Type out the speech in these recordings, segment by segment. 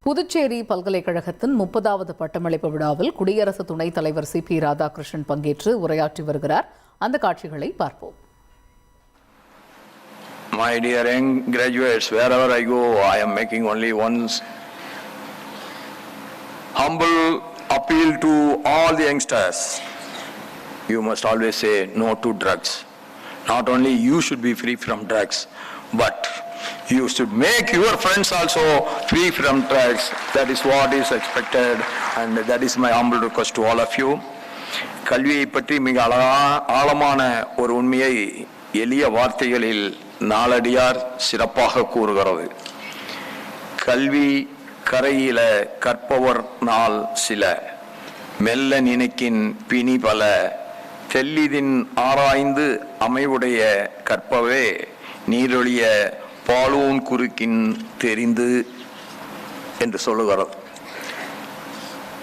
புதுச்சேரி பல்கலைக்கழகத்தின் 30வது பட்டமளிப்பு விழாவில் குடியரசு துணைத் தலைவர் சி.பி. ராதாகிருஷ்ணன் பங்கேற்று உரையாற்றி வருகிறார். அந்த காட்சிகளை பார்ப்போம். My dear young graduates, wherever I go, I am making only one humble appeal to all the youngsters. You must always say no to drugs. Not only you should be free from drugs, but you should make your friends also free from drugs. That is what is expected, and that is my humble request to all of you. கல்வியை பற்றி மிக ஆழமான ஒரு உண்மையை எளிய வார்த்தைகளில் நாலடியார் சிறப்பாக கூறுகிறது. கல்வி கரையில கற்பவர் நாள் சில, மெல்ல நினைக்கின் பிணி பல, தெல்லிதின் ஆராய்ந்து அமைவுடைய கற்பவே நீரொழிய பாலூன் குறுக்கின் தெரிந்து என்று சொல்லுகிறது.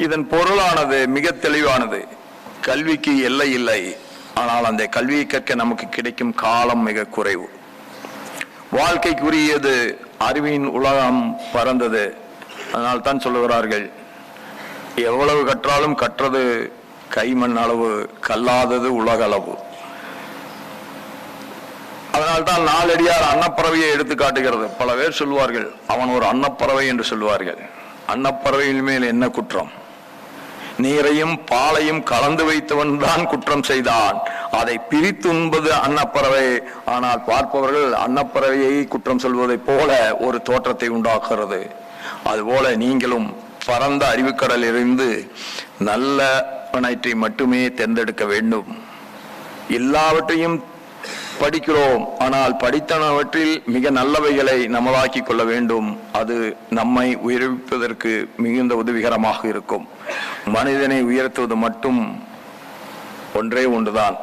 இதன் பொருளானது மிக தெளிவானது. கல்விக்கு எல்லை இல்லை, ஆனால் அந்த கல்வியை கற்க நமக்கு கிடைக்கும் காலம் மிக குறைவு. வாழ்க்கைக்குரியது அறிவின் உலகம் பறந்தது. அதனால் தான் சொல்லுகிறார்கள், எவ்வளவு கற்றாலும் கற்றது கைமண் அளவு, கல்லாதது உலக அளவு. அதனால்தான் நாலடியார் அன்னப்பறவையை எடுத்து காட்டுகிறது. பல பேர் சொல்லுவார்கள், அவன் ஒரு அன்னப்பறவை என்று சொல்லுவார்கள். அன்னப்பறவையின் மேல் என்ன குற்றம்? நீரையும் பாலையும் கலந்து வைத்தவன் தான் குற்றம் செய்தான். அதை பிரித்து உண்பது அன்னப்பறவை. ஆனால் பார்ப்பவர்கள் அன்னப்பறவையை குற்றம் சொல்வதை போல ஒரு தோற்றத்தை உண்டாக்குகிறது. அதுபோல நீங்களும் பரந்த அறிவுக்கடலில் இருந்து நல்லவற்றை மட்டுமே தேர்ந்தெடுக்க வேண்டும். எல்லாவற்றையும் படிக்கிறோம், ஆனால் படித்தனவற்றில் மிக நல்லவைகளை நம்மளாக்கி கொள்ள வேண்டும். அது நம்மை உயர்விப்பதற்கு மிகுந்த உதவிகரமாக இருக்கும். மனிதனை உயர்த்துவது மட்டும் ஒன்றே ஒன்றுதான்.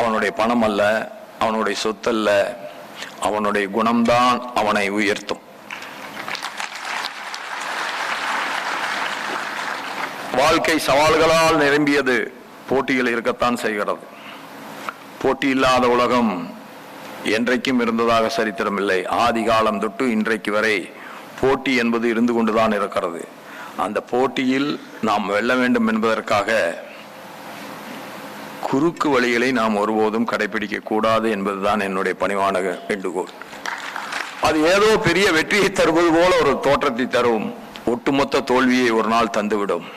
அவனுடைய பணம் அல்ல, அவனுடைய சொத்தல்ல, அவனுடைய குணம்தான் அவனை உயர்த்தும். வாழ்க்கை சவால்களால் நிரம்பியது. போட்டிகள் இருக்கத்தான் செய்கிறது. போட்டி இல்லாத உலகம் என்றைக்கும் இருந்ததாக சரித்திரமில்லை. ஆதி காலம் தொட்டு இன்றைக்கு வரை போட்டி என்பது இருந்து கொண்டுதான் இருக்கிறது. அந்த போட்டியில் நாம் வெல்ல வேண்டும் என்பதற்காக குறுக்கு வழிகளை நாம் ஒருபோதும் கடைபிடிக்க கூடாது என்பதுதான் என்னுடைய பணிவான வேண்டுகோள். அது ஏதோ பெரிய வெற்றியை தருவது போல ஒரு தோற்றத்தை தரும், ஒட்டுமொத்த தோல்வியை ஒரு நாள் தந்துவிடும்.